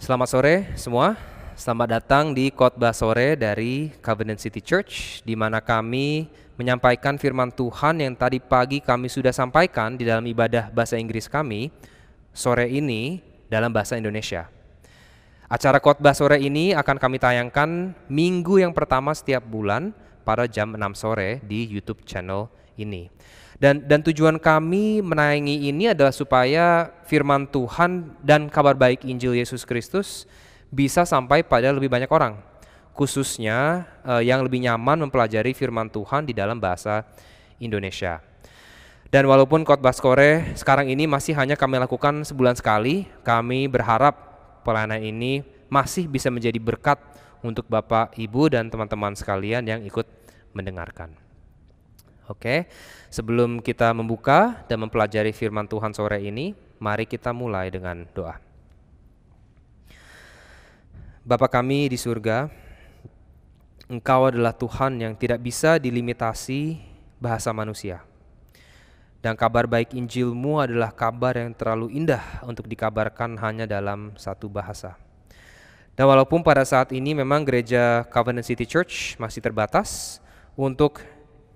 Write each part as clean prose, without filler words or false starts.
Selamat sore semua, selamat datang di khotbah sore dari Covenant City Church, di mana kami menyampaikan firman Tuhan yang tadi pagi kami sudah sampaikan di dalam ibadah bahasa Inggris kami, sore ini dalam bahasa Indonesia. Acara khotbah sore ini akan kami tayangkan minggu yang pertama setiap bulan pada jam 6 sore di YouTube channel ini. Dan tujuan kami menayangi ini adalah supaya firman Tuhan dan kabar baik Injil Yesus Kristus bisa sampai pada lebih banyak orang, khususnya yang lebih nyaman mempelajari firman Tuhan di dalam bahasa Indonesia. Dan walaupun khotbah sore sekarang ini masih hanya kami lakukan sebulan sekali, kami berharap pelayanan ini masih bisa menjadi berkat untuk Bapak, Ibu, dan teman-teman sekalian yang ikut mendengarkan. Oke, sebelum kita membuka dan mempelajari firman Tuhan sore ini, mari kita mulai dengan doa. Bapa kami di surga, Engkau adalah Tuhan yang tidak bisa dilimitasi bahasa manusia. Dan kabar baik Injil-Mu adalah kabar yang terlalu indah untuk dikabarkan hanya dalam satu bahasa. Dan walaupun pada saat ini memang gereja Covenant City Church masih terbatas untuk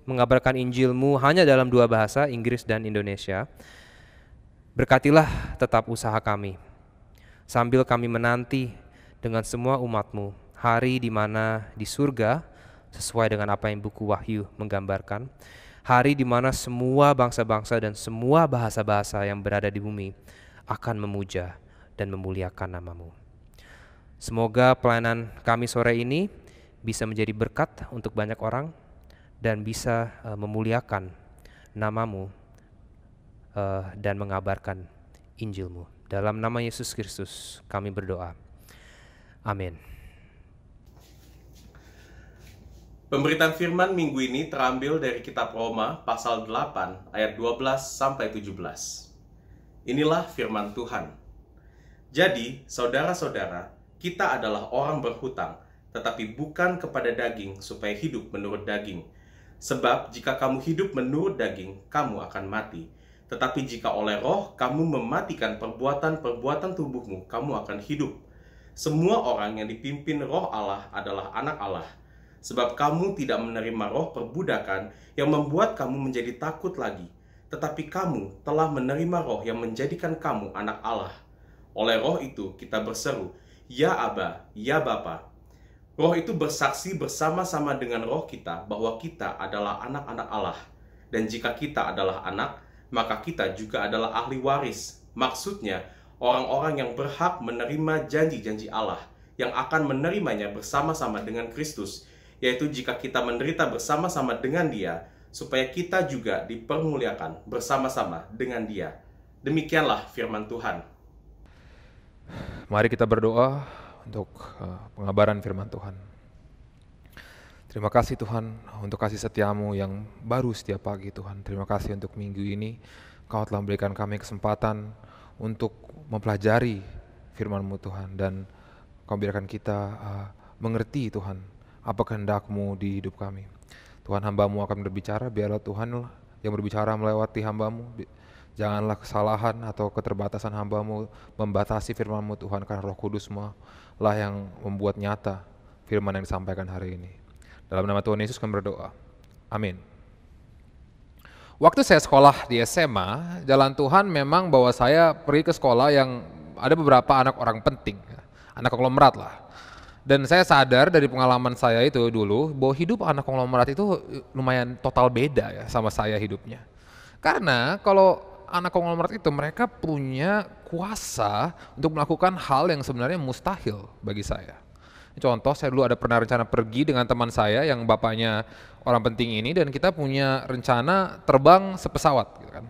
mengabarkan Injil-Mu hanya dalam dua bahasa, Inggris dan Indonesia, berkatilah tetap usaha kami, sambil kami menanti dengan semua umat-Mu hari di mana di surga, sesuai dengan apa yang buku Wahyu menggambarkan, hari di mana semua bangsa-bangsa dan semua bahasa-bahasa yang berada di bumi akan memuja dan memuliakan nama-Mu. Semoga pelayanan kami sore ini bisa menjadi berkat untuk banyak orang, dan bisa memuliakan nama-Mu dan mengabarkan Injil-Mu. Dalam nama Yesus Kristus kami berdoa. Amin. Pemberitaan firman minggu ini terambil dari kitab Roma pasal 8 ayat 12 sampai 17. Inilah firman Tuhan. Jadi, saudara-saudara, kita adalah orang berhutang, tetapi bukan kepada daging supaya hidup menurut daging. Sebab jika kamu hidup menurut daging, kamu akan mati. Tetapi jika oleh roh kamu mematikan perbuatan-perbuatan tubuhmu, kamu akan hidup. Semua orang yang dipimpin roh Allah adalah anak Allah. Sebab kamu tidak menerima roh perbudakan yang membuat kamu menjadi takut lagi. Tetapi kamu telah menerima roh yang menjadikan kamu anak Allah. Oleh roh itu kita berseru, Ya Aba, Ya Bapa. Roh itu bersaksi bersama-sama dengan roh kita bahwa kita adalah anak-anak Allah. Dan jika kita adalah anak, maka kita juga adalah ahli waris. Maksudnya, orang-orang yang berhak menerima janji-janji Allah, yang akan menerimanya bersama-sama dengan Kristus, yaitu jika kita menderita bersama-sama dengan Dia, supaya kita juga dipermuliakan bersama-sama dengan Dia. Demikianlah firman Tuhan. Mari kita berdoa untuk pengabaran firman Tuhan. Terima kasih Tuhan untuk kasih setiamu yang baru setiap pagi Tuhan. Terima kasih untuk minggu ini Kau telah memberikan kami kesempatan untuk mempelajari firman-Mu Tuhan. Dan Kau biarkan kita mengerti Tuhan apa kehendak-Mu di hidup kami. Tuhan, hamba-Mu akan berbicara, biarlah Tuhan yang berbicara melewati hamba-Mu. Janganlah kesalahan atau keterbatasan hamba-Mu membatasi firman-Mu Tuhan, karena Roh Kudus-Mu lah yang membuat nyata firman yang disampaikan hari ini. Dalam nama Tuhan Yesus kami berdoa. Amin. Waktu saya sekolah di SMA, jalan Tuhan memang bawa saya pergi ke sekolah yang ada beberapa anak orang penting, anak konglomerat lah. Dan saya sadar dari pengalaman saya itu dulu, bahwa hidup anak konglomerat itu lumayan total beda ya sama saya hidupnya. Karena kalau anak konglomerat itu mereka punya kuasa untuk melakukan hal yang sebenarnya mustahil bagi saya. Contoh, saya dulu ada pernah rencana pergi dengan teman saya yang bapaknya orang penting ini, dan kita punya rencana terbang sepesawat gitu kan.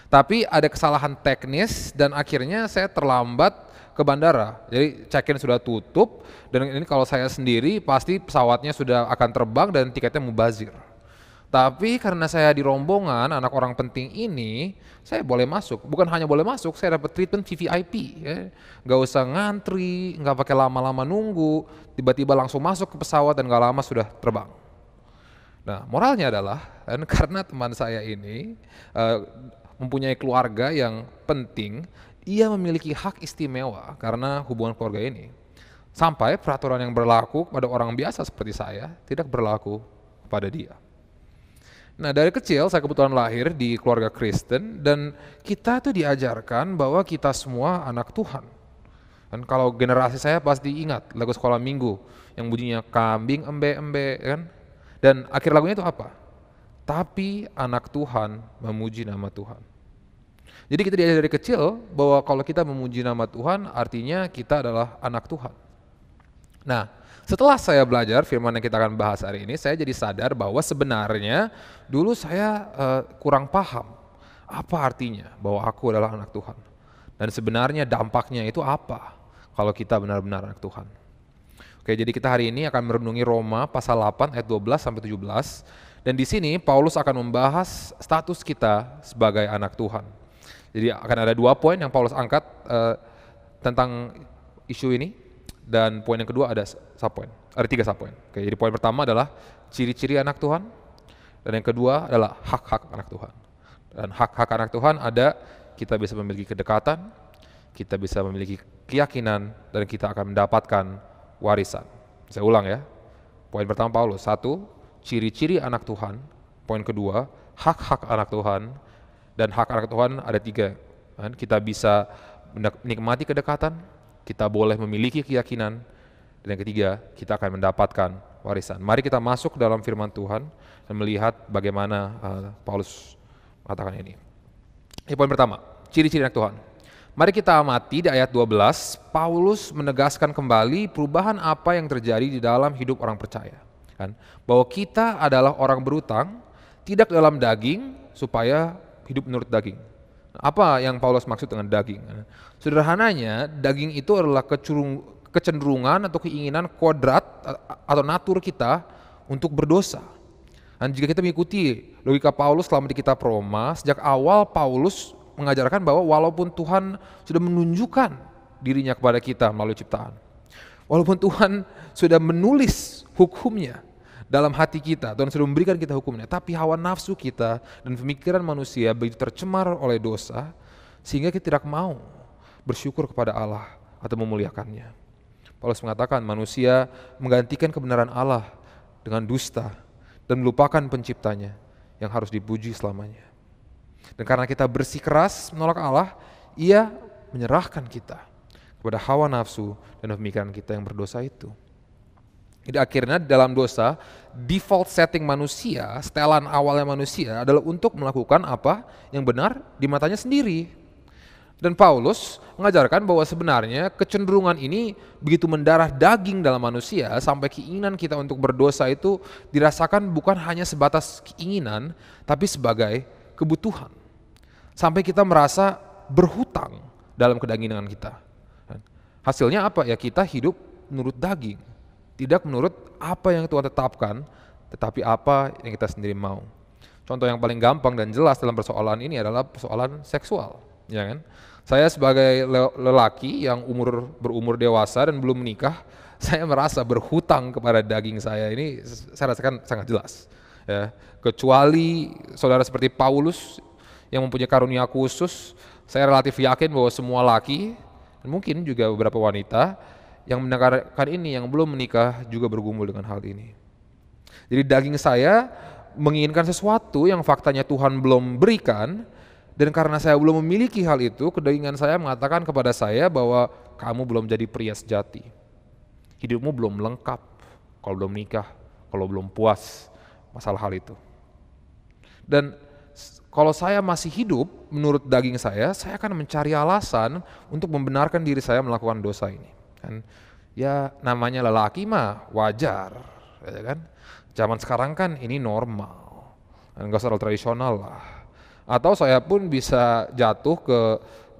Tapi ada kesalahan teknis dan akhirnya saya terlambat ke bandara. Jadi check-in sudah tutup, dan ini kalau saya sendiri pasti pesawatnya sudah akan terbang dan tiketnya mubazir. Tapi karena saya di rombongan anak orang penting ini, saya boleh masuk. Bukan hanya boleh masuk, saya dapat treatment VVIP. Ya. Gak usah ngantri, gak pakai lama-lama nunggu, tiba-tiba langsung masuk ke pesawat dan gak lama sudah terbang. Nah, moralnya adalah, karena teman saya ini mempunyai keluarga yang penting, ia memiliki hak istimewa karena hubungan keluarga ini. Sampai peraturan yang berlaku pada orang biasa seperti saya tidak berlaku pada dia. Nah, dari kecil saya kebetulan lahir di keluarga Kristen dan kita tuh diajarkan bahwa kita semua anak Tuhan. Dan kalau generasi saya pasti ingat lagu sekolah minggu yang bunyinya kambing embe-embe kan. Dan akhir lagunya itu apa? Tapi anak Tuhan memuji nama Tuhan. Jadi kita diajar dari kecil bahwa kalau kita memuji nama Tuhan artinya kita adalah anak Tuhan. Nah, setelah saya belajar firman yang kita akan bahas hari ini, saya jadi sadar bahwa sebenarnya dulu saya kurang paham apa artinya bahwa aku adalah anak Tuhan. Dan sebenarnya dampaknya itu apa kalau kita benar-benar anak Tuhan. Oke, jadi kita hari ini akan merenungi Roma pasal 8 ayat 12 sampai 17. Dan di sini Paulus akan membahas status kita sebagai anak Tuhan. Jadi akan ada 2 poin yang Paulus angkat tentang isu ini. Dan poin yang kedua ada subpoin, ada 3 subpoin. Oke, jadi poin pertama adalah ciri-ciri anak Tuhan, dan yang kedua adalah hak-hak anak Tuhan. Dan hak-hak anak Tuhan ada, kita bisa memiliki kedekatan, kita bisa memiliki keyakinan, dan kita akan mendapatkan warisan. Saya ulang ya, poin pertama Paulus, 1, ciri-ciri anak Tuhan, poin kedua, hak-hak anak Tuhan, dan hak anak Tuhan ada 3. Kita bisa menikmati kedekatan, kita boleh memiliki keyakinan, dan yang ketiga, kita akan mendapatkan warisan. Mari kita masuk dalam firman Tuhan dan melihat bagaimana Paulus mengatakan ini. Ini poin pertama, ciri-ciri anak Tuhan. Mari kita amati di ayat 12, Paulus menegaskan kembali perubahan apa yang terjadi di dalam hidup orang percaya. Bahwa kita adalah orang berutang, tidak dalam daging, supaya hidup menurut daging. Apa yang Paulus maksud dengan daging? Sederhananya, daging itu adalah kecenderungan atau keinginan kodrat atau natur kita untuk berdosa. Dan jika kita mengikuti logika Paulus selama di kitab Roma, sejak awal Paulus mengajarkan bahwa walaupun Tuhan sudah menunjukkan dirinya kepada kita melalui ciptaan, walaupun Tuhan sudah menulis hukumnya dalam hati kita, Tuhan sudah memberikan kita hukumnya, tapi hawa nafsu kita dan pemikiran manusia begitu tercemar oleh dosa, sehingga kita tidak mau bersyukur kepada Allah atau memuliakannya. Paulus mengatakan manusia menggantikan kebenaran Allah dengan dusta dan melupakan penciptanya yang harus dipuji selamanya. Dan karena kita bersikeras menolak Allah, Ia menyerahkan kita kepada hawa nafsu dan pemikiran kita yang berdosa itu. Jadi akhirnya dalam dosa, default setting manusia, setelan awalnya manusia adalah untuk melakukan apa yang benar di matanya sendiri. Dan Paulus mengajarkan bahwa sebenarnya kecenderungan ini begitu mendarah daging dalam manusia sampai keinginan kita untuk berdosa itu dirasakan bukan hanya sebatas keinginan, tapi sebagai kebutuhan. Sampai kita merasa berhutang dalam kedagingan kita. Hasilnya apa? Ya kita hidup menurut daging. Tidak menurut apa yang Tuhan tetapkan, tetapi apa yang kita sendiri mau. Contoh yang paling gampang dan jelas dalam persoalan ini adalah persoalan seksual. Ya kan? Saya sebagai lelaki yang berumur dewasa dan belum menikah, saya merasa berhutang kepada daging saya ini, saya rasakan sangat jelas. Ya. Kecuali saudara seperti Paulus yang mempunyai karunia khusus, saya relatif yakin bahwa semua laki, dan mungkin juga beberapa wanita, yang mendengarkan ini, yang belum menikah juga bergumul dengan hal ini. Jadi daging saya menginginkan sesuatu yang faktanya Tuhan belum berikan, dan karena saya belum memiliki hal itu, kedagingan saya mengatakan kepada saya bahwa kamu belum jadi pria sejati. Hidupmu belum lengkap kalau belum nikah, kalau belum puas masalah hal itu. Dan kalau saya masih hidup menurut daging saya akan mencari alasan untuk membenarkan diri saya melakukan dosa ini. Kan ya namanya lelaki mah wajar, ya kan? Zaman sekarang kan ini normal, nggak usah tradisional lah. Atau saya pun bisa jatuh ke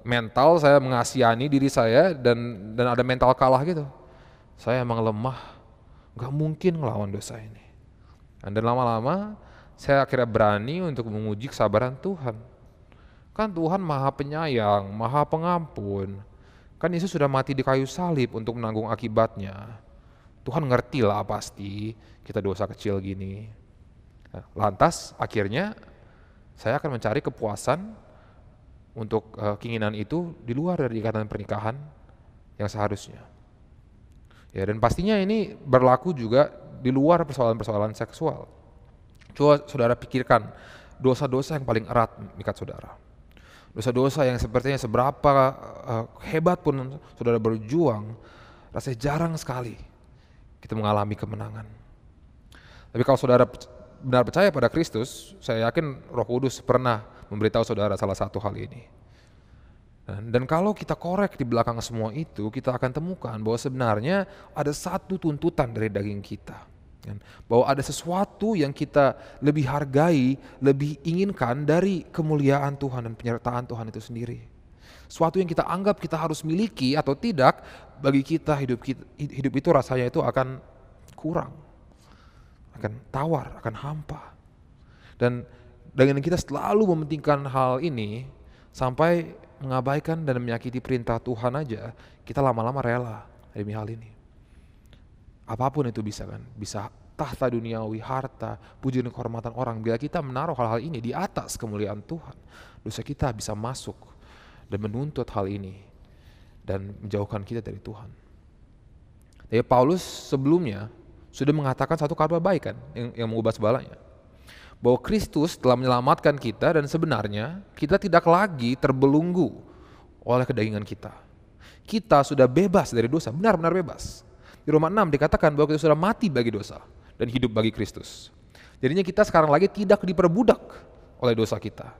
mental saya mengasihani diri saya dan ada mental kalah gitu. Saya emang lemah, nggak mungkin ngelawan dosa ini. Dan lama-lama saya akhirnya berani untuk menguji kesabaran Tuhan. Kan Tuhan Maha Penyayang, Maha Pengampun. Kan Yesus sudah mati di kayu salib untuk menanggung akibatnya. Tuhan ngerti lah pasti kita dosa kecil gini. Nah, lantas akhirnya saya akan mencari kepuasan untuk keinginan itu di luar dari ikatan pernikahan yang seharusnya. Ya, dan pastinya ini berlaku juga di luar persoalan-persoalan seksual. Coba saudara pikirkan dosa-dosa yang paling erat mengikat saudara. Dosa-dosa yang sepertinya seberapa hebat pun saudara berjuang, rasanya jarang sekali kita mengalami kemenangan. Tapi kalau saudara benar percaya pada Kristus, saya yakin Roh Kudus pernah memberitahu saudara salah satu hal ini. Dan kalau kita korek di belakang semua itu, kita akan temukan bahwa sebenarnya ada satu tuntutan dari daging kita. Bahwa ada sesuatu yang kita lebih hargai, lebih inginkan dari kemuliaan Tuhan dan penyertaan Tuhan itu sendiri. Sesuatu yang kita anggap kita harus miliki atau tidak, bagi kita hidup itu rasanya itu akan kurang, akan tawar, akan hampa. Dan dengan kita selalu mementingkan hal ini sampai mengabaikan dan menyakiti perintah Tuhan aja, kita lama-lama rela demi hal ini. Apapun itu bisa kan, bisa tahta duniawi, harta, pujian dan kehormatan orang. Bila kita menaruh hal-hal ini di atas kemuliaan Tuhan, dosa kita bisa masuk dan menuntut hal ini dan menjauhkan kita dari Tuhan. Jadi Paulus sebelumnya sudah mengatakan satu kabar baik kan, yang mengubah segalanya. Bahwa Kristus telah menyelamatkan kita dan sebenarnya kita tidak lagi terbelenggu oleh kedagingan kita. Kita sudah bebas dari dosa, benar-benar bebas. Di Roma 6 dikatakan bahwa kita sudah mati bagi dosa dan hidup bagi Kristus. Jadinya kita sekarang lagi tidak diperbudak oleh dosa kita.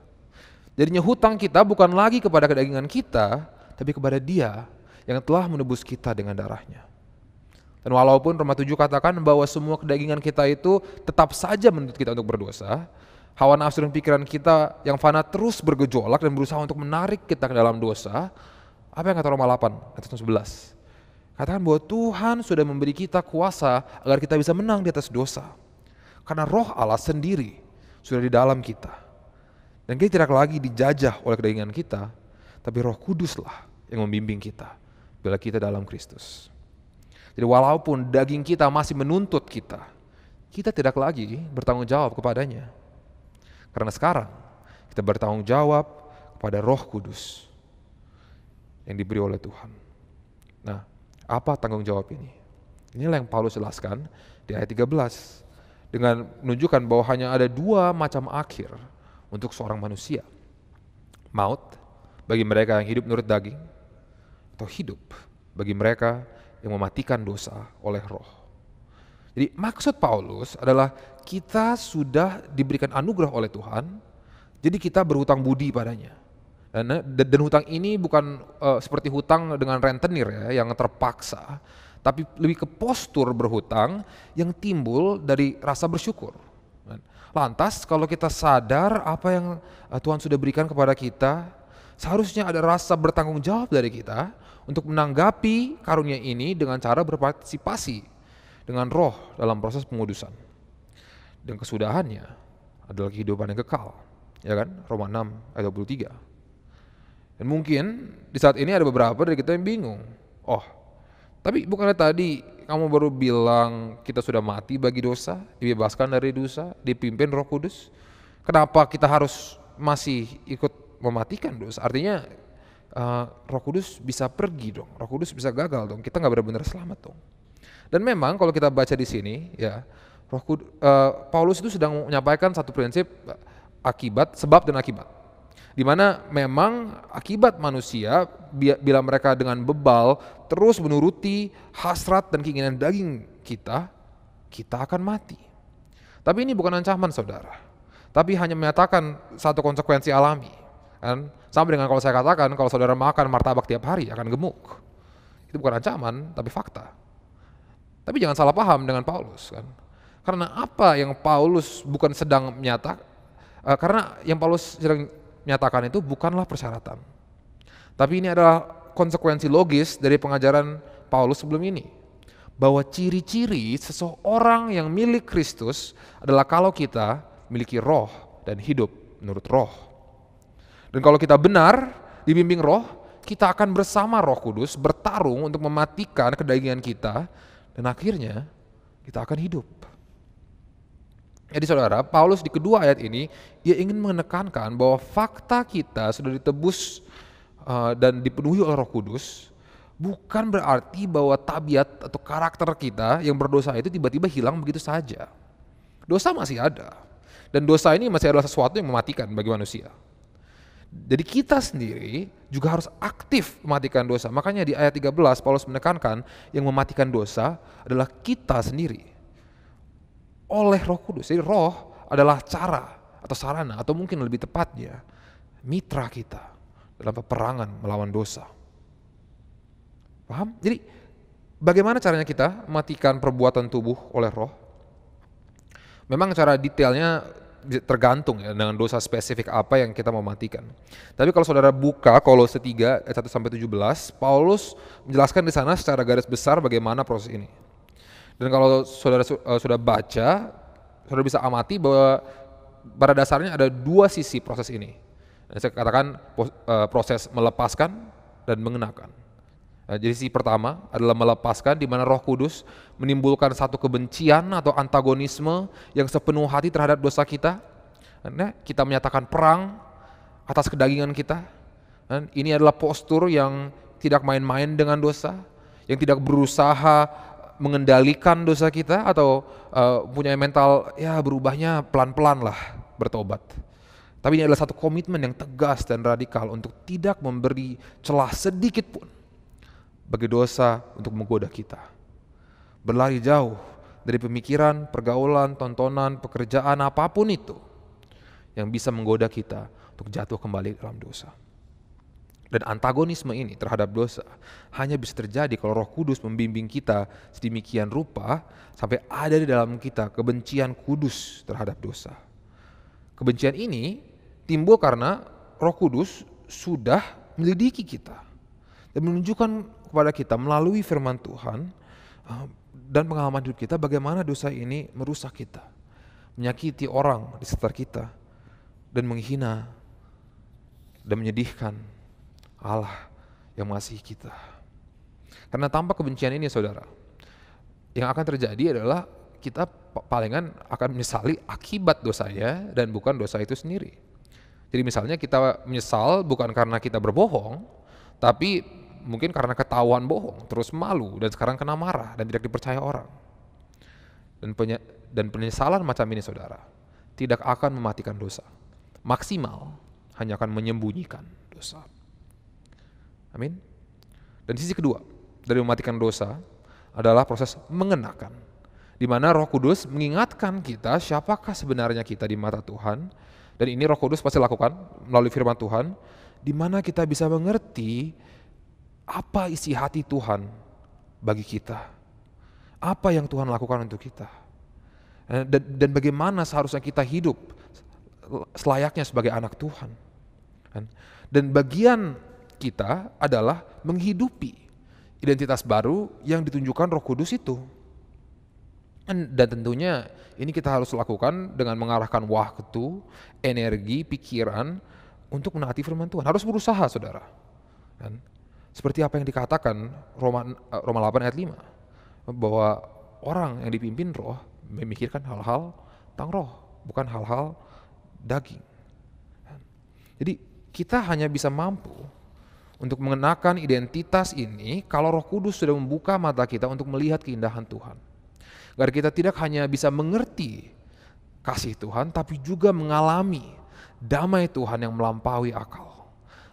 Jadinya hutang kita bukan lagi kepada kedagingan kita, tapi kepada Dia yang telah menebus kita dengan darahnya. Dan walaupun Roma 7 katakan bahwa semua kedagingan kita itu tetap saja menuntut kita untuk berdosa, hawa nafsu dan pikiran kita yang fana terus bergejolak dan berusaha untuk menarik kita ke dalam dosa. Apa yang kata Roma 8, ayat 11? Katakan bahwa Tuhan sudah memberi kita kuasa agar kita bisa menang di atas dosa. Karena Roh Allah sendiri sudah di dalam kita. Dan kita tidak lagi dijajah oleh kedagingan kita, tapi Roh Kuduslah yang membimbing kita bila kita dalam Kristus. Jadi walaupun daging kita masih menuntut kita, kita tidak lagi bertanggung jawab kepadanya. Karena sekarang kita bertanggung jawab kepada Roh Kudus yang diberi oleh Tuhan. Nah, apa tanggung jawab ini? Inilah yang Paulus jelaskan di ayat 13 dengan menunjukkan bahwa hanya ada dua macam akhir untuk seorang manusia. Maut bagi mereka yang hidup menurut daging, atau hidup bagi mereka yang mematikan dosa oleh Roh. Jadi maksud Paulus adalah kita sudah diberikan anugerah oleh Tuhan, jadi kita berhutang budi padanya. Dan hutang ini bukan seperti hutang dengan rentenir ya, yang terpaksa, tapi lebih ke postur berhutang yang timbul dari rasa bersyukur. Lantas kalau kita sadar apa yang Tuhan sudah berikan kepada kita, seharusnya ada rasa bertanggung jawab dari kita untuk menanggapi karunia ini dengan cara berpartisipasi dengan Roh dalam proses pengudusan. Dan kesudahannya adalah kehidupan yang kekal, ya kan? Roma 6 ayat 23. Dan mungkin di saat ini ada beberapa dari kita yang bingung. Oh, tapi bukannya tadi kamu baru bilang kita sudah mati bagi dosa, dibebaskan dari dosa, dipimpin Roh Kudus? Kenapa kita harus masih ikut mematikan dosa? Artinya Roh Kudus bisa pergi dong, Roh Kudus bisa gagal dong, kita nggak benar-benar selamat dong. Dan memang kalau kita baca di sini, ya Paulus itu sedang menyampaikan satu prinsip akibat, sebab dan akibat, di mana memang akibat manusia bila mereka dengan bebal terus menuruti hasrat dan keinginan daging kita akan mati. Tapi ini bukan ancaman saudara, tapi hanya menyatakan satu konsekuensi alami. Kan? Sama dengan kalau saya katakan kalau saudara makan martabak tiap hari akan gemuk. Itu bukan ancaman tapi fakta. Tapi jangan salah paham dengan Paulus kan. Karena apa yang Paulus bukan sedang menyatakan, karena yang Paulus sedang menyatakan itu bukanlah persyaratan. Tapi ini adalah konsekuensi logis dari pengajaran Paulus sebelum ini. Bahwa ciri-ciri seseorang yang milik Kristus adalah kalau kita miliki Roh dan hidup menurut Roh. Dan kalau kita benar dibimbing Roh, kita akan bersama Roh Kudus bertarung untuk mematikan kedagingan kita dan akhirnya kita akan hidup. Jadi saudara, Paulus di kedua ayat ini, ia ingin menekankan bahwa fakta kita sudah ditebus dan dipenuhi oleh Roh Kudus, bukan berarti bahwa tabiat atau karakter kita yang berdosa itu tiba-tiba hilang begitu saja. Dosa masih ada, dan dosa ini masih adalah sesuatu yang mematikan bagi manusia. Jadi kita sendiri juga harus aktif mematikan dosa. Makanya di ayat 13 Paulus menekankan yang mematikan dosa adalah kita sendiri oleh Roh Kudus. Jadi Roh adalah cara atau sarana atau mungkin lebih tepatnya mitra kita dalam peperangan melawan dosa. Paham? Jadi bagaimana caranya kita mematikan perbuatan tubuh oleh Roh? Memang cara detailnya tergantung ya dengan dosa spesifik apa yang kita mau matikan. Tapi kalau saudara buka Kolose 3 ayat 1-17, Paulus menjelaskan di sana secara garis besar bagaimana proses ini. Dan kalau saudara sudah baca, saudara bisa amati bahwa pada dasarnya ada dua sisi proses ini. Dan saya katakan proses melepaskan dan mengenakan. Nah, jadi sisi pertama adalah melepaskan, di mana Roh Kudus menimbulkan satu kebencian atau antagonisme yang sepenuh hati terhadap dosa kita. Karena kita menyatakan perang atas kedagingan kita. Dan ini adalah postur yang tidak main-main dengan dosa, yang tidak berusaha mengendalikan dosa kita atau punya mental ya berubahnya pelan-pelan lah bertobat. Tapi ini adalah satu komitmen yang tegas dan radikal untuk tidak memberi celah sedikit pun bagi dosa untuk menggoda kita. Berlari jauh dari pemikiran, pergaulan, tontonan, pekerjaan apapun itu yang bisa menggoda kita untuk jatuh kembali dalam dosa. Dan antagonisme ini terhadap dosa hanya bisa terjadi kalau Roh Kudus membimbing kita sedemikian rupa sampai ada di dalam kita kebencian kudus terhadap dosa. Kebencian ini timbul karena Roh Kudus sudah menyelidiki kita dan menunjukkan kepada kita melalui firman Tuhan dan pengalaman hidup kita bagaimana dosa ini merusak kita, menyakiti orang di sekitar kita, dan menghina dan menyedihkan Allah yang mengasihi kita. Karena tanpa kebencian ini saudara, yang akan terjadi adalah kita palingan akan menyesali akibat dosanya dan bukan dosa itu sendiri. Jadi misalnya kita menyesal bukan karena kita berbohong, tapi mungkin karena ketahuan bohong, terus malu dan sekarang kena marah dan tidak dipercaya orang. Dan penyesalan macam ini saudara tidak akan mematikan dosa. Maksimal hanya akan menyembunyikan dosa. Amin. Dan sisi kedua dari mematikan dosa adalah proses mengenakan, di mana Roh Kudus mengingatkan kita siapakah sebenarnya kita di mata Tuhan. Dan ini Roh Kudus pasti lakukan melalui firman Tuhan, di mana kita bisa mengerti apa isi hati Tuhan bagi kita, apa yang Tuhan lakukan untuk kita, dan bagaimana seharusnya kita hidup selayaknya sebagai anak Tuhan. Dan bagian kita adalah menghidupi identitas baru yang ditunjukkan Roh Kudus itu. Dan tentunya ini kita harus lakukan dengan mengarahkan waktu, energi, pikiran untuk menaati firman Tuhan. Harus berusaha saudara. Seperti apa yang dikatakan Roma 8 ayat 5, bahwa orang yang dipimpin roh memikirkan hal-hal tentang roh, bukan hal-hal daging. Jadi kita hanya bisa mampu untuk mengenakan identitas ini kalau Roh Kudus sudah membuka mata kita untuk melihat keindahan Tuhan. Agar kita tidak hanya bisa mengerti kasih Tuhan, tapi juga mengalami damai Tuhan yang melampaui akal.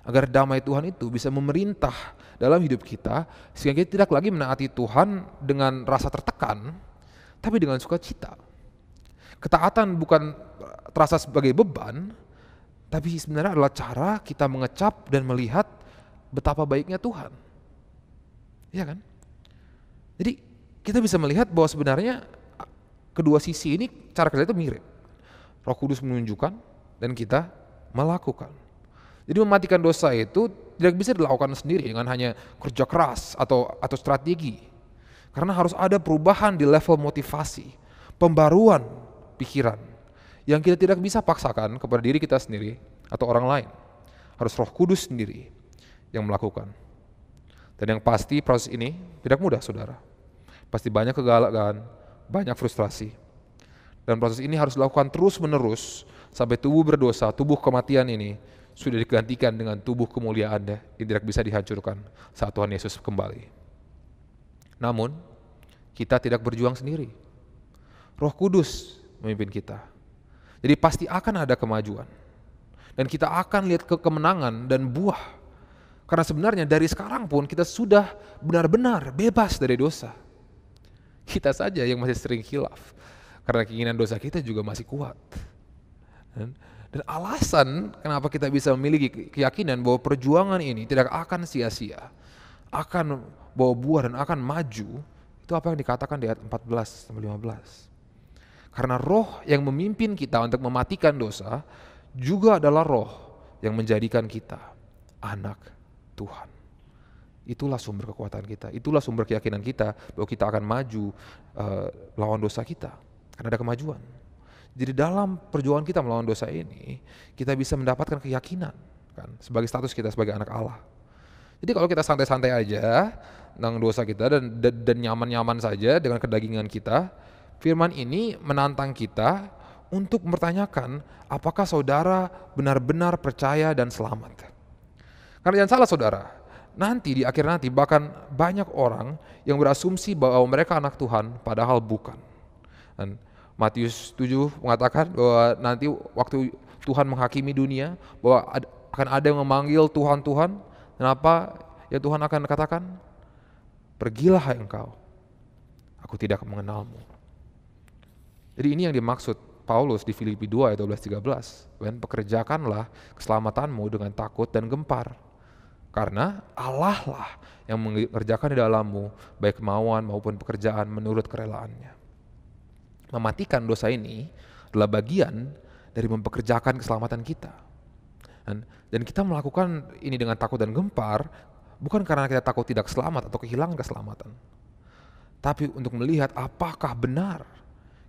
Agar damai Tuhan itu bisa memerintah dalam hidup kita, sehingga kita tidak lagi menaati Tuhan dengan rasa tertekan, tapi dengan sukacita. Ketaatan bukan terasa sebagai beban, tapi sebenarnya adalah cara kita mengecap dan melihat betapa baiknya Tuhan. Iya kan? Jadi kita bisa melihat bahwa sebenarnya kedua sisi ini cara kerja itu mirip. Roh Kudus menunjukkan dan kita melakukan. Jadi mematikan dosa itu tidak bisa dilakukan sendiri dengan hanya kerja keras atau strategi. Karena harus ada perubahan di level motivasi, pembaruan pikiran yang kita tidak bisa paksakan kepada diri kita sendiri atau orang lain. Harus Roh Kudus sendiri yang melakukan. Dan yang pasti proses ini tidak mudah saudara. Pasti banyak kegagalan, banyak frustrasi. Dan proses ini harus dilakukan terus-menerus sampai tubuh berdosa, tubuh kematian ini sudah digantikan dengan tubuh kemuliaan yang tidak bisa dihancurkan saat Tuhan Yesus kembali. Namun, kita tidak berjuang sendiri. Roh Kudus memimpin kita. Jadi pasti akan ada kemajuan. Dan kita akan lihat kemenangan dan buah. Karena sebenarnya dari sekarang pun kita sudah benar-benar bebas dari dosa. Kita saja yang masih sering khilaf. Karena keinginan dosa kita juga masih kuat. Dan alasan kenapa kita bisa memiliki keyakinan bahwa perjuangan ini tidak akan sia-sia, akan bawa buah dan akan maju, itu apa yang dikatakan di ayat 14-15. Karena roh yang memimpin kita untuk mematikan dosa juga adalah roh yang menjadikan kita anak Tuhan. Itulah sumber kekuatan kita, itulah sumber keyakinan kita bahwa kita akan maju lawan dosa kita. Karena ada kemajuan. Jadi dalam perjuangan kita melawan dosa ini, kita bisa mendapatkan keyakinan kan, sebagai status kita sebagai anak Allah. Jadi kalau kita santai-santai aja tentang dosa kita dan nyaman-nyaman saja dengan kedagingan kita, firman ini menantang kita untuk mempertanyakan apakah saudara benar-benar percaya dan selamat. Karena jangan salah saudara, nanti di akhir nanti bahkan banyak orang yang berasumsi bahwa mereka anak Tuhan padahal bukan. Dan Matius 7 mengatakan bahwa nanti waktu Tuhan menghakimi dunia, bahwa akan ada yang memanggil Tuhan, Tuhan. Kenapa? Ya Tuhan akan katakan, pergilah hai engkau, aku tidak mengenalmu. Jadi ini yang dimaksud Paulus di Filipi 2 ayat 12-13. Pekerjakanlah keselamatanmu dengan takut dan gempar. Karena Allah lah yang mengerjakan di dalammu baik kemauan maupun pekerjaan menurut kerelaannya. Mematikan dosa ini adalah bagian dari mempekerjakan keselamatan kita. Dan kita melakukan ini dengan takut dan gempar bukan karena kita takut tidak selamat atau kehilangan keselamatan. Tapi untuk melihat apakah benar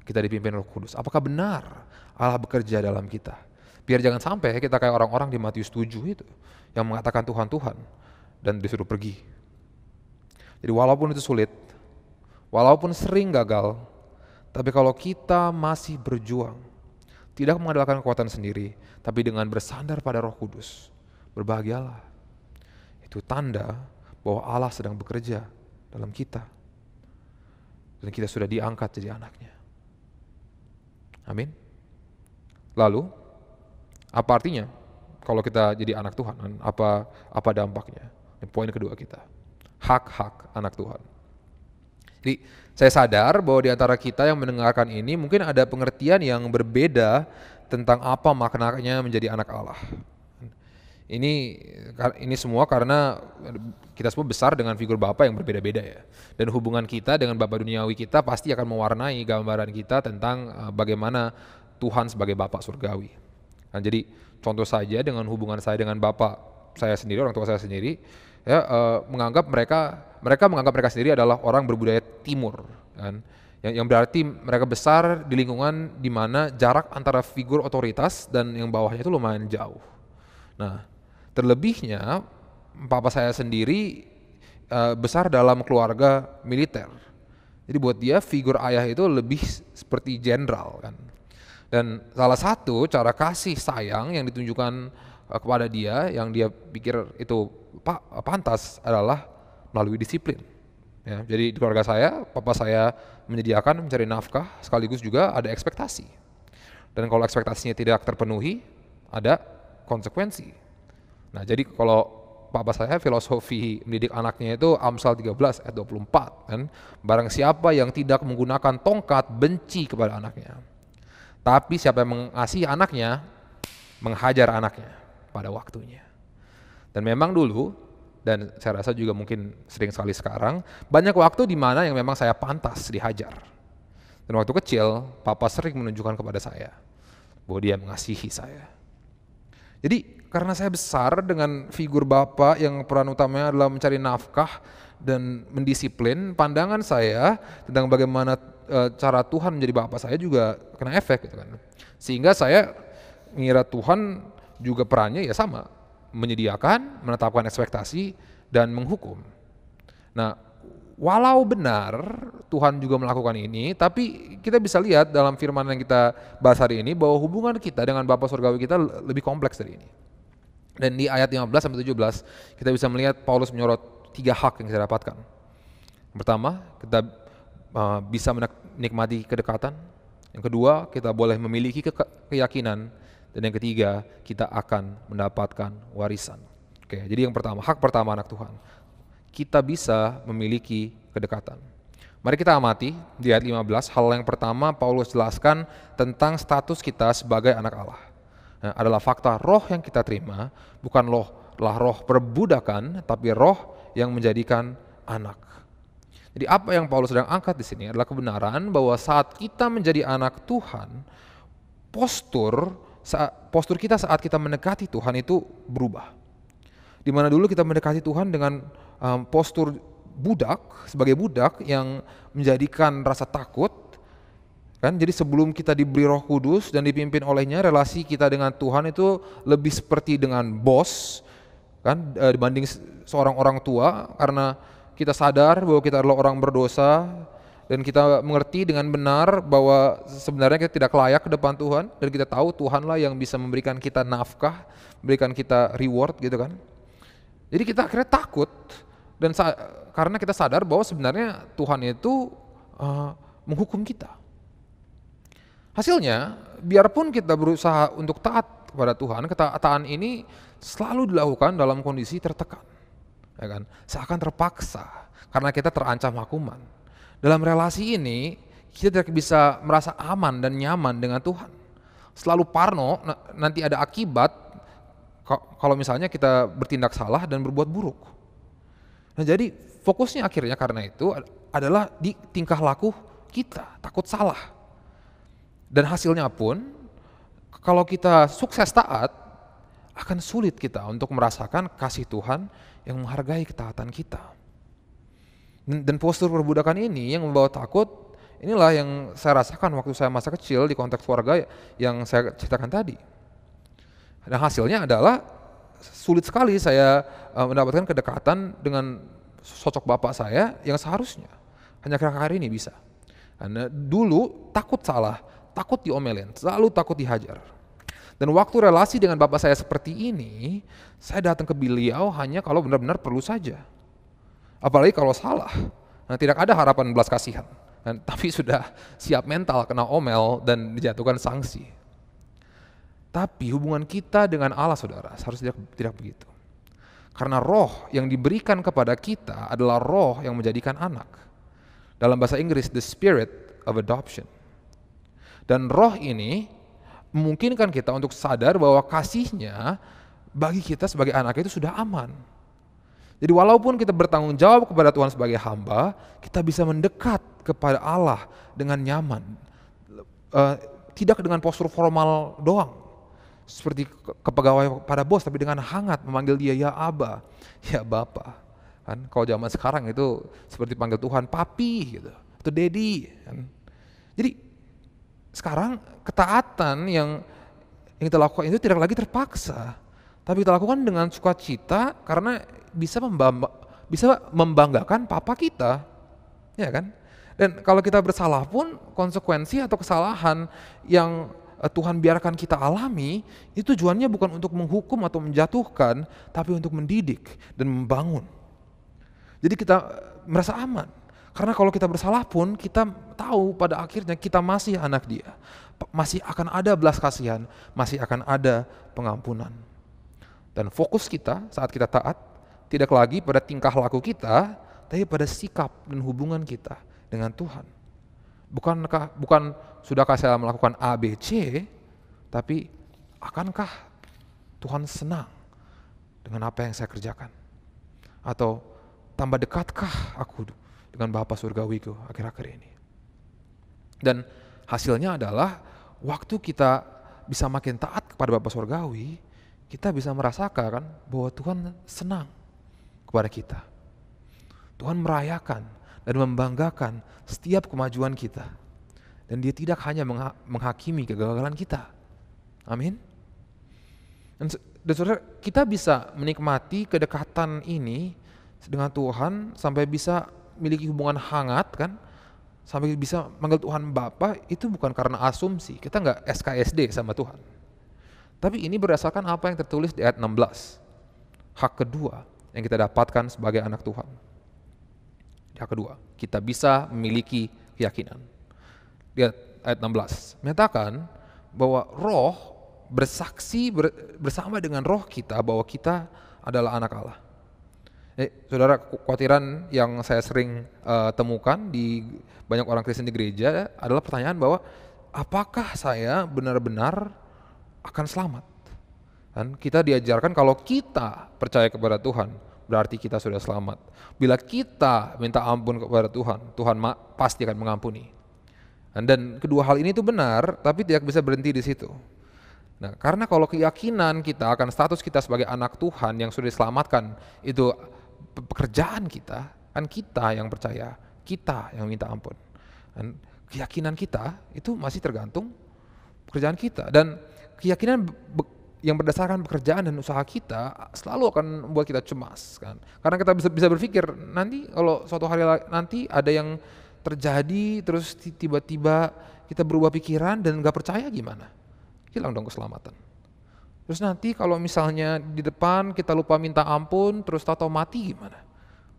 kita dipimpin Roh Kudus, apakah benar Allah bekerja dalam kita. Biar jangan sampai kita kayak orang-orang di Matius 7 itu yang mengatakan Tuhan, Tuhan dan disuruh pergi. Jadi walaupun itu sulit, walaupun sering gagal, tapi kalau kita masih berjuang, tidak mengandalkan kekuatan sendiri, tapi dengan bersandar pada Roh Kudus, berbahagialah. Itu tanda bahwa Allah sedang bekerja dalam kita. Dan kita sudah diangkat jadi anaknya. Amin. Lalu, apa artinya kalau kita jadi anak Tuhan? Apa dampaknya? Ini poin kedua kita. Hak-hak anak Tuhan. Jadi saya sadar bahwa di antara kita yang mendengarkan ini mungkin ada pengertian yang berbeda tentang apa maknanya menjadi anak Allah. Ini semua karena kita semua besar dengan figur Bapa yang berbeda-beda ya. Dan hubungan kita dengan Bapa duniawi kita pasti akan mewarnai gambaran kita tentang bagaimana Tuhan sebagai Bapa surgawi. Nah, jadi contoh saja dengan hubungan saya dengan Bapa saya sendiri, orang tua saya sendiri, ya mereka menganggap mereka sendiri adalah orang berbudaya timur kan. Yang berarti mereka besar di lingkungan di mana jarak antara figur otoritas dan yang bawahnya itu lumayan jauh. Nah, terlebihnya papa saya sendiri besar dalam keluarga militer. Jadi buat dia figur ayah itu lebih seperti jenderal kan. Dan salah satu cara kasih sayang yang ditunjukkan kepada dia yang dia pikir itu pantas adalah melalui disiplin. Ya, jadi di keluarga saya, papa saya menyediakan mencari nafkah sekaligus juga ada ekspektasi. Dan kalau ekspektasinya tidak terpenuhi, ada konsekuensi. Nah, jadi kalau papa saya filosofi mendidik anaknya itu Amsal 13 ayat 24 kan, barang siapa yang tidak menggunakan tongkat benci kepada anaknya. Tapi siapa yang mengasihi anaknya, menghajar anaknya pada waktunya. Dan memang dulu, dan saya rasa juga mungkin sering sekali sekarang, banyak waktu di mana yang memang saya pantas dihajar. Dan waktu kecil, papa sering menunjukkan kepada saya bahwa dia mengasihi saya. Jadi karena saya besar dengan figur bapak yang peran utamanya adalah mencari nafkah dan mendisiplin, pandangan saya tentang bagaimana cara Tuhan menjadi bapak saya juga kena efek gitu kan. Sehingga saya mengira Tuhan juga perannya ya sama, menyediakan, menetapkan ekspektasi dan menghukum. Nah, walau benar Tuhan juga melakukan ini, tapi kita bisa lihat dalam firman yang kita bahas hari ini bahwa hubungan kita dengan Bapa Surgawi kita lebih kompleks dari ini. Dan di ayat 15-17 kita bisa melihat Paulus menyorot 3 hak yang kita dapatkan. Pertama, kita bisa menikmati kedekatan. Yang kedua, kita boleh memiliki keyakinan. Dan yang ketiga, kita akan mendapatkan warisan. Oke, jadi yang pertama, hak pertama anak Tuhan. Kita bisa memiliki kedekatan. Mari kita amati di ayat 15, hal yang pertama Paulus jelaskan tentang status kita sebagai anak Allah. Nah, adalah fakta roh yang kita terima, bukan roh perbudakan, tapi roh yang menjadikan anak. Jadi apa yang Paulus sedang angkat di sini adalah kebenaran bahwa saat kita menjadi anak Tuhan, postur kita saat kita mendekati Tuhan itu berubah. Di mana dulu kita mendekati Tuhan dengan postur sebagai budak yang menjadikan rasa takut, kan? Jadi sebelum kita diberi Roh Kudus dan dipimpin olehnya, relasi kita dengan Tuhan itu lebih seperti dengan bos, kan? Dibanding seorang orang tua, karena kita sadar bahwa kita adalah orang berdosa dan kita mengerti dengan benar bahwa sebenarnya kita tidak layak ke depan Tuhan, dan kita tahu Tuhanlah yang bisa memberikan kita nafkah, memberikan kita reward gitu kan. Jadi kita akhirnya takut, dan karena kita sadar bahwa sebenarnya Tuhan itu menghukum kita. Hasilnya, biarpun kita berusaha untuk taat kepada Tuhan, ketaatan ini selalu dilakukan dalam kondisi tertekan, ya kan? Seakan terpaksa karena kita terancam hukuman. Dalam relasi ini kita tidak bisa merasa aman dan nyaman dengan Tuhan. Selalu parno, nanti ada akibat kalau misalnya kita bertindak salah dan berbuat buruk. Nah, jadi fokusnya akhirnya karena itu adalah di tingkah laku kita, takut salah. Dan hasilnya pun kalau kita sukses taat, akan sulit kita untuk merasakan kasih Tuhan yang menghargai ketaatan kita. Dan postur perbudakan ini yang membawa takut, inilah yang saya rasakan waktu saya masa kecil di konteks keluarga yang saya ceritakan tadi. Dan hasilnya adalah sulit sekali saya mendapatkan kedekatan dengan sosok bapak saya yang seharusnya. Hanya akhir-akhir ini bisa. Karena dulu takut salah, takut diomelin, selalu takut dihajar. Dan waktu relasi dengan bapak saya seperti ini, saya datang ke beliau hanya kalau benar-benar perlu saja. Apalagi kalau salah. Nah, tidak ada harapan belas kasihan. Tapi sudah siap mental kena omel dan dijatuhkan sanksi. Tapi hubungan kita dengan Allah, saudara, seharusnya tidak begitu. Karena roh yang diberikan kepada kita adalah roh yang menjadikan anak. Dalam bahasa Inggris, the spirit of adoption. Dan roh ini memungkinkan kita untuk sadar bahwa kasihnya bagi kita sebagai anak itu sudah aman. Jadi walaupun kita bertanggung jawab kepada Tuhan sebagai hamba, kita bisa mendekat kepada Allah dengan nyaman. Tidak dengan postur formal doang, seperti kepegawai pada bos, tapi dengan hangat memanggil dia ya Aba, ya Bapa. Kan kalau zaman sekarang itu seperti panggil Tuhan papi gitu, atau daddy kan. Jadi sekarang ketaatan yang kita lakukan itu tidak lagi terpaksa, tapi kita lakukan dengan sukacita karena bisa membanggakan papa kita, ya kan? Dan kalau kita bersalah pun konsekuensi atau kesalahan yang Tuhan biarkan kita alami, itu tujuannya bukan untuk menghukum atau menjatuhkan, tapi untuk mendidik dan membangun. Jadi kita merasa aman, karena kalau kita bersalah pun kita tahu pada akhirnya kita masih anak Dia, masih akan ada belas kasihan, masih akan ada pengampunan. Dan fokus kita saat kita taat tidak lagi pada tingkah laku kita, tapi pada sikap dan hubungan kita dengan Tuhan. Bukan sudahkah saya melakukan A, B, C, tapi akankah Tuhan senang dengan apa yang saya kerjakan? Atau tambah dekatkah aku dengan Bapa Surgawiku akhir-akhir ini? Dan hasilnya adalah waktu kita bisa makin taat kepada Bapa Surgawi, kita bisa merasakan bahwa Tuhan senang kepada kita. Tuhan merayakan dan membanggakan setiap kemajuan kita. Dan Dia tidak hanya menghakimi kegagalan kita. Amin. Dan saudara, kita bisa menikmati kedekatan ini dengan Tuhan sampai bisa memiliki hubungan hangat kan, sampai bisa manggil Tuhan Bapa, itu bukan karena asumsi, kita nggak SKSD sama Tuhan. Tapi ini berdasarkan apa yang tertulis di ayat 16, hak kedua yang kita dapatkan sebagai anak Tuhan. Hak kedua, kita bisa memiliki keyakinan. Lihat ayat 16, menyatakan bahwa Roh bersaksi bersama dengan roh kita bahwa kita adalah anak Allah. Saudara, kekhawatiran yang saya sering temukan di banyak orang Kristen di gereja adalah pertanyaan bahwa apakah saya benar-benar akan selamat? Dan kita diajarkan kalau kita percaya kepada Tuhan, berarti kita sudah selamat. Bila kita minta ampun kepada Tuhan, Tuhan pasti akan mengampuni. Dan kedua hal ini itu benar, tapi tidak bisa berhenti di situ. Nah, karena kalau keyakinan kita akan status kita sebagai anak Tuhan yang sudah diselamatkan itu pekerjaan kita, kan kita yang percaya, kita yang minta ampun. Dan keyakinan kita itu masih tergantung pekerjaan kita. Dan keyakinan yang berdasarkan pekerjaan dan usaha kita selalu akan membuat kita cemas kan. Karena kita bisa berpikir nanti kalau suatu hari nanti ada yang terjadi terus tiba-tiba kita berubah pikiran dan gak percaya gimana? Hilang dong keselamatan. Terus nanti kalau misalnya di depan kita lupa minta ampun terus tahu mati gimana?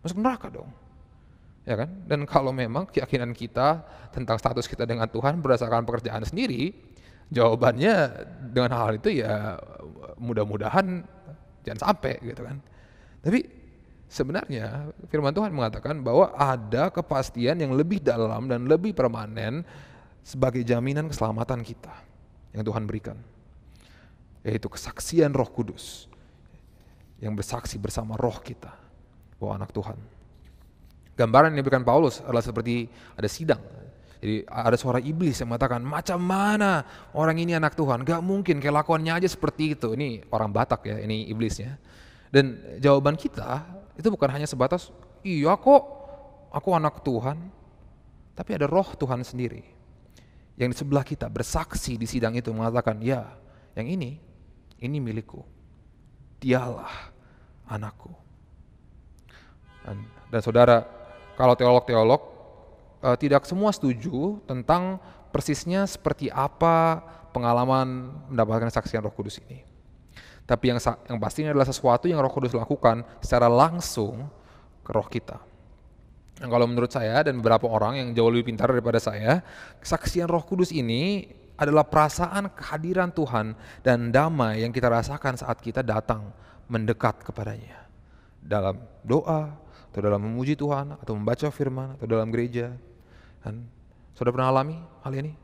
Masuk neraka dong. Ya kan? Dan kalau memang keyakinan kita tentang status kita dengan Tuhan berdasarkan pekerjaan sendiri, jawabannya dengan hal itu ya mudah-mudahan jangan sampai gitu kan. Tapi sebenarnya firman Tuhan mengatakan bahwa ada kepastian yang lebih dalam dan lebih permanen sebagai jaminan keselamatan kita yang Tuhan berikan, yaitu kesaksian Roh Kudus yang bersaksi bersama roh kita bahwa anak Tuhan. Gambaran yang diberikan Paulus adalah seperti ada sidang. Jadi ada suara iblis yang mengatakan, macam mana orang ini anak Tuhan? Gak mungkin, kelakuannya aja seperti itu. Ini orang Batak ya, ini iblisnya. Dan jawaban kita itu bukan hanya sebatas, iya kok aku anak Tuhan. Tapi ada roh Tuhan sendiri yang di sebelah kita bersaksi di sidang itu mengatakan, ya yang ini milikku. Dialah anakku. Dan saudara, kalau teolog-teolog tidak semua setuju tentang persisnya seperti apa pengalaman mendapatkan kesaksian Roh Kudus ini. Tapi yang pastinya adalah sesuatu yang Roh Kudus lakukan secara langsung ke roh kita. Dan kalau menurut saya dan beberapa orang yang jauh lebih pintar daripada saya, kesaksian Roh Kudus ini adalah perasaan kehadiran Tuhan dan damai yang kita rasakan saat kita datang mendekat kepadanya. Dalam doa, atau dalam memuji Tuhan, atau membaca firman, atau dalam gereja. Dan sudah pernah alami hal ini?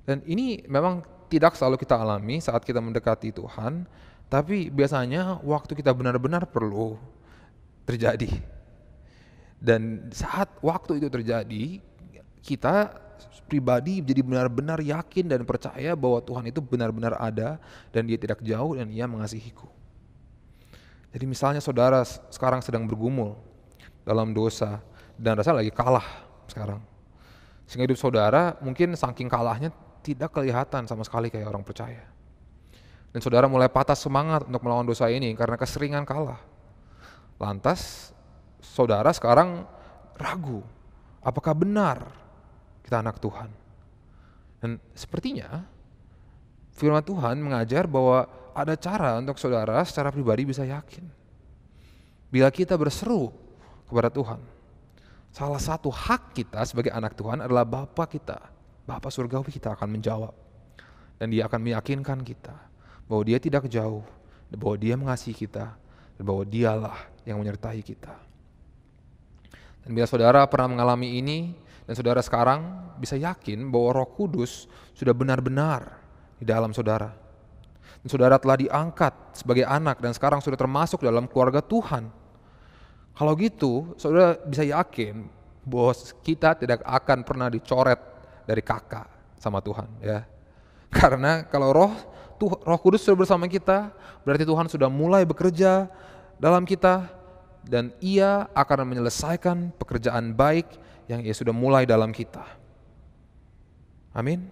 Dan ini memang tidak selalu kita alami saat kita mendekati Tuhan, tapi biasanya waktu kita benar-benar perlu terjadi. Dan saat waktu itu terjadi, kita pribadi jadi benar-benar yakin dan percaya bahwa Tuhan itu benar-benar ada dan Dia tidak jauh dan Ia mengasihiku. Jadi misalnya saudara sekarang sedang bergumul dalam dosa dan rasa lagi kalah sekarang. Sehingga hidup saudara mungkin saking kalahnya tidak kelihatan sama sekali kayak orang percaya. Dan saudara mulai patah semangat untuk melawan dosa ini karena keseringan kalah. Lantas saudara sekarang ragu, apakah benar kita anak Tuhan? Dan sepertinya firman Tuhan mengajar bahwa ada cara untuk saudara secara pribadi bisa yakin. Bila kita berseru kepada Tuhan, salah satu hak kita sebagai anak Tuhan adalah Bapa kita, Bapa surgawi kita akan menjawab. Dan Dia akan meyakinkan kita bahwa Dia tidak jauh, bahwa Dia mengasihi kita, dan bahwa Dialah yang menyertai kita. Dan bila saudara pernah mengalami ini, dan saudara sekarang bisa yakin bahwa Roh Kudus sudah benar-benar di dalam saudara. Dan saudara telah diangkat sebagai anak dan sekarang sudah termasuk dalam keluarga Tuhan. Kalau gitu, saudara bisa yakin bahwa kita tidak akan pernah dicoret dari kakak sama Tuhan, ya. Karena kalau Roh Kudus sudah bersama kita, berarti Tuhan sudah mulai bekerja dalam kita dan Ia akan menyelesaikan pekerjaan baik yang Ia sudah mulai dalam kita. Amin.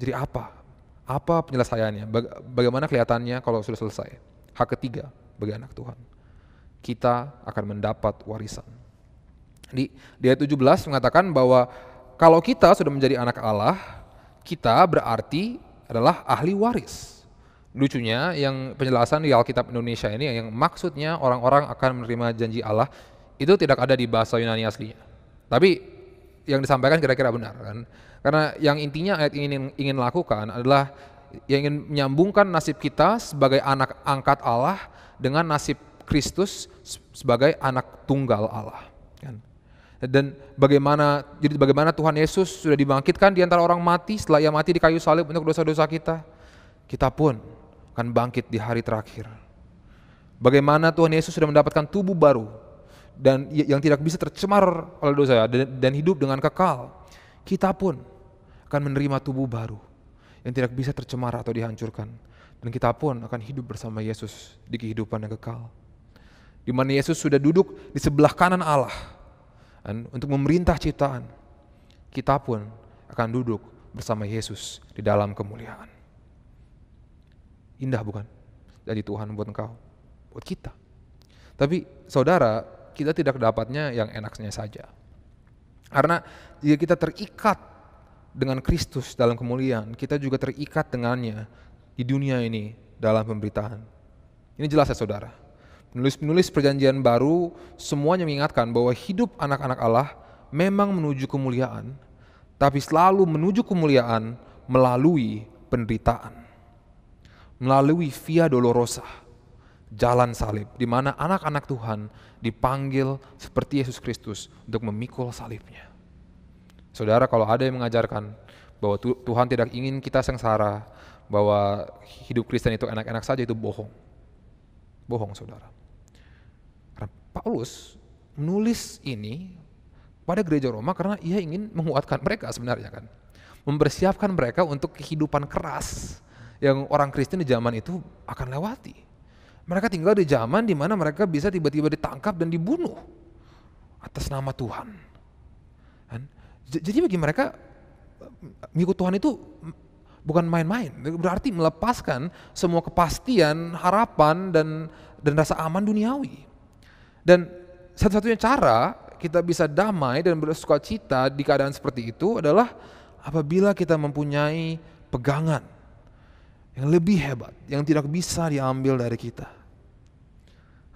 Jadi apa? Apa penyelesaiannya? Bagaimana kelihatannya kalau sudah selesai? Hak ketiga bagi anak Tuhan. Kita akan mendapat warisan. Di ayat 17 mengatakan bahwa kalau kita sudah menjadi anak Allah, kita berarti adalah ahli waris. Lucunya yang penjelasan di Alkitab Indonesia ini yang maksudnya orang-orang akan menerima janji Allah itu tidak ada di bahasa Yunani aslinya. Tapi yang disampaikan kira-kira benar kan? Karena yang intinya ayat ini ingin lakukan adalah yang ingin menyambungkan nasib kita sebagai anak angkat Allah dengan nasib Kristus sebagai anak tunggal Allah. Kan? Dan bagaimana Tuhan Yesus sudah dibangkitkan di antara orang mati setelah ia mati di kayu salib untuk dosa-dosa kita, kita pun akan bangkit di hari terakhir. Bagaimana Tuhan Yesus sudah mendapatkan tubuh baru dan yang tidak bisa tercemar oleh dosa dan hidup dengan kekal, kita pun akan menerima tubuh baru yang tidak bisa tercemar atau dihancurkan, dan kita pun akan hidup bersama Yesus di kehidupan yang kekal, di mana Yesus sudah duduk di sebelah kanan Allah untuk memerintah ciptaan. Kita pun akan duduk bersama Yesus di dalam kemuliaan. Indah bukan? Dari Tuhan buat engkau, buat kita. Tapi saudara, kita tidak dapatnya yang enaknya saja. Karena jika kita terikat dengan Kristus dalam kemuliaan, kita juga terikat dengannya di dunia ini dalam pemberitaan. Ini jelas ya saudara. Penulis-penulis perjanjian baru semuanya mengingatkan bahwa hidup anak-anak Allah memang menuju kemuliaan, tapi selalu menuju kemuliaan melalui penderitaan. Melalui via dolorosa, jalan salib, di mana anak-anak Tuhan dipanggil seperti Yesus Kristus untuk memikul salibnya. Saudara, kalau ada yang mengajarkan bahwa Tuhan tidak ingin kita sengsara, bahwa hidup Kristen itu enak-enak saja, itu bohong. Bohong saudara. Karena Paulus menulis ini pada gereja Roma karena ia ingin menguatkan mereka sebenarnya kan. Mempersiapkan mereka untuk kehidupan keras yang orang Kristen di zaman itu akan lewati. Mereka tinggal di zaman di mana mereka bisa tiba-tiba ditangkap dan dibunuh atas nama Tuhan. Jadi bagi mereka mengikut Tuhan itu bukan main-main. Berarti melepaskan semua kepastian, harapan dan rasa aman duniawi. Dan satu-satunya cara kita bisa damai dan bersukacita di keadaan seperti itu adalah apabila kita mempunyai pegangan yang lebih hebat, yang tidak bisa diambil dari kita.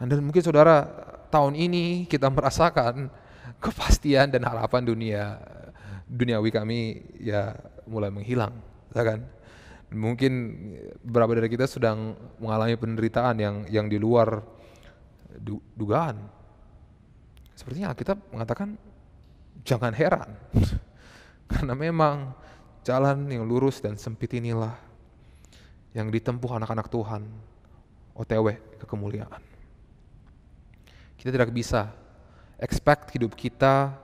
Dan mungkin saudara, tahun ini kita merasakan kepastian dan harapan duniawi kami ya mulai menghilang, ya kan? Mungkin beberapa dari kita sedang mengalami penderitaan yang di luar dugaan. Sepertinya Alkitab mengatakan jangan heran, karena memang jalan yang lurus dan sempit inilah yang ditempuh anak-anak Tuhan OTW ke kemuliaan. Kita tidak bisa expect hidup kita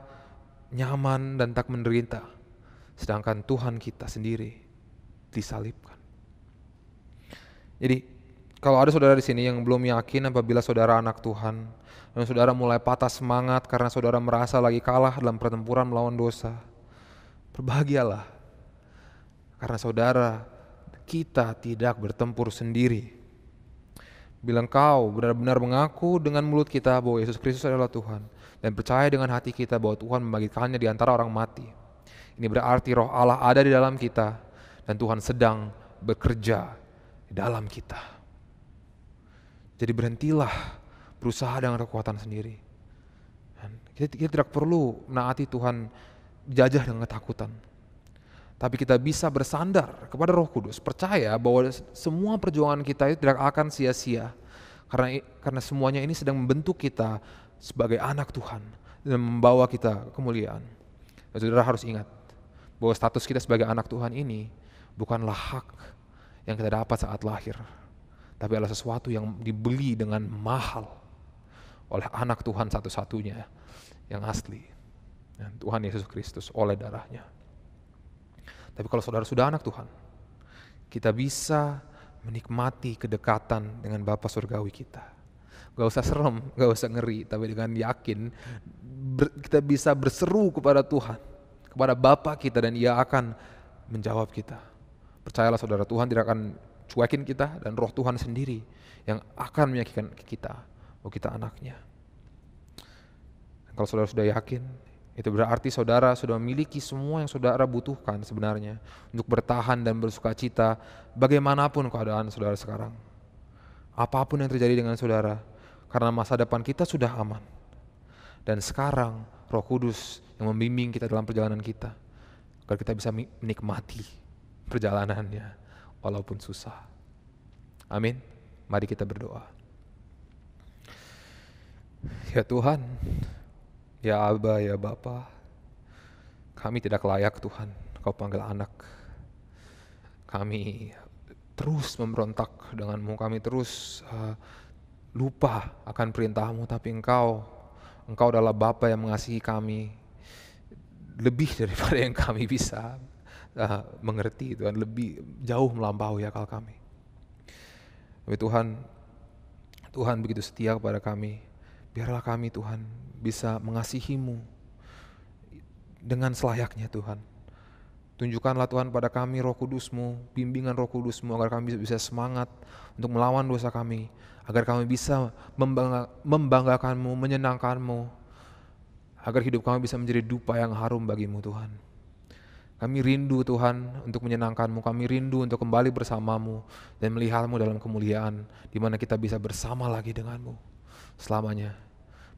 nyaman dan tak menderita, sedangkan Tuhan kita sendiri disalibkan. Jadi kalau ada saudara di sini yang belum yakin apabila saudara anak Tuhan, dan saudara mulai patah semangat karena saudara merasa lagi kalah dalam pertempuran melawan dosa, berbahagialah, karena saudara, kita tidak bertempur sendiri. Bila engkau benar-benar mengaku dengan mulut kita bahwa Yesus Kristus adalah Tuhan dan percaya dengan hati kita bahwa Tuhan membangkitkannya di antara orang mati, ini berarti Roh Allah ada di dalam kita dan Tuhan sedang bekerja di dalam kita. Jadi berhentilah berusaha dengan kekuatan sendiri. Kita tidak perlu menaati Tuhan dijajah dengan ketakutan. Tapi kita bisa bersandar kepada Roh Kudus, percaya bahwa semua perjuangan kita itu tidak akan sia-sia. Karena semuanya ini sedang membentuk kita sebagai anak Tuhan dan membawa kita ke kemuliaan. Dan saudara harus ingat bahwa status kita sebagai anak Tuhan ini bukanlah hak yang kita dapat saat lahir, tapi adalah sesuatu yang dibeli dengan mahal oleh anak Tuhan satu-satunya yang asli, Tuhan Yesus Kristus oleh darahnya. Tapi kalau saudara sudah anak Tuhan, kita bisa menikmati kedekatan dengan Bapa Surgawi kita. Gak usah serem, gak usah ngeri, tapi dengan yakin kita bisa berseru kepada Tuhan, kepada Bapa kita, dan Ia akan menjawab kita. Percayalah saudara, Tuhan tidak akan cuekin kita, dan Roh Tuhan sendiri yang akan meyakinkan kita bahwa kita anaknya. Kalau saudara sudah yakin, itu berarti saudara sudah memiliki semua yang saudara butuhkan sebenarnya untuk bertahan dan bersuka cita bagaimanapun keadaan saudara sekarang. Apapun yang terjadi dengan saudara, karena masa depan kita sudah aman. Dan sekarang Roh Kudus yang membimbing kita dalam perjalanan kita, agar kita bisa menikmati perjalanannya walaupun susah. Amin. Mari kita berdoa. Ya Tuhan, ya Aba, ya Bapa, kami tidak layak Tuhan Kau panggil anak. Kami terus memberontak denganmu, kami terus lupa akan perintahmu, tapi Engkau adalah Bapa yang mengasihi kami lebih daripada yang kami bisa mengerti, Tuhan, lebih jauh melampaui akal kami. Tapi Tuhan begitu setia kepada kami. Biarlah kami Tuhan bisa mengasihi-Mu dengan selayaknya Tuhan. Tunjukkanlah Tuhan pada kami Roh Kudus-Mu, bimbingan Roh Kudus-Mu agar kami bisa semangat untuk melawan dosa kami, agar kami bisa membanggakan-Mu, menyenangkan-Mu, agar hidup kami bisa menjadi dupa yang harum bagi-Mu Tuhan. Kami rindu Tuhan untuk menyenangkan-Mu, kami rindu untuk kembali bersama-Mu dan melihat-Mu dalam kemuliaan, di mana kita bisa bersama lagi dengan-Mu selamanya.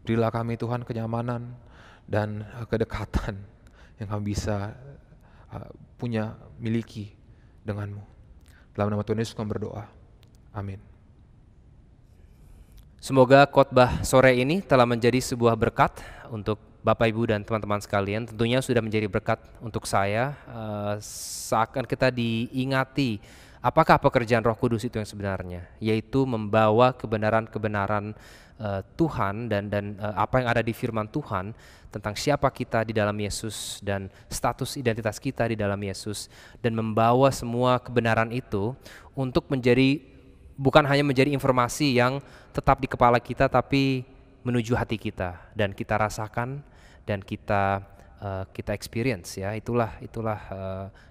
Berilah kami Tuhan kenyamanan dan kedekatan yang kami bisa miliki dengan-Mu. Dalam nama Tuhan Yesus kami berdoa. Amin. Semoga khotbah sore ini telah menjadi sebuah berkat untuk Bapak Ibu dan teman-teman sekalian. Tentunya sudah menjadi berkat untuk saya. Seakan kita diingati apakah pekerjaan Roh Kudus itu yang sebenarnya, yaitu membawa kebenaran-kebenaran Tuhan dan apa yang ada di firman Tuhan tentang siapa kita di dalam Yesus dan status identitas kita di dalam Yesus, dan membawa semua kebenaran itu untuk menjadi, bukan hanya menjadi informasi yang tetap di kepala kita, tapi menuju hati kita dan kita rasakan dan kita experience, ya. Itulah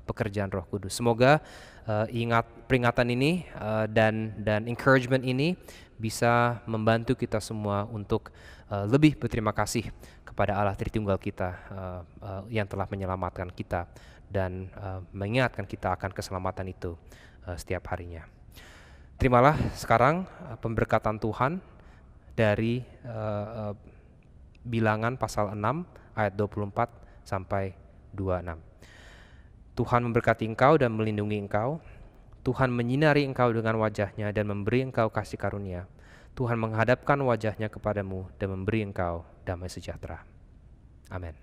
pekerjaan Roh Kudus. Semoga ingat peringatan ini dan encouragement ini bisa membantu kita semua untuk lebih berterima kasih kepada Allah Tritunggal kita yang telah menyelamatkan kita dan mengingatkan kita akan keselamatan itu setiap harinya. Terimalah sekarang pemberkatan Tuhan dari Bilangan pasal 6 ayat 24 sampai 26. Tuhan memberkati engkau dan melindungi engkau. Tuhan menyinari engkau dengan wajah-Nya dan memberi engkau kasih karunia. Tuhan menghadapkan wajah-Nya kepadamu dan memberi engkau damai sejahtera. Amin.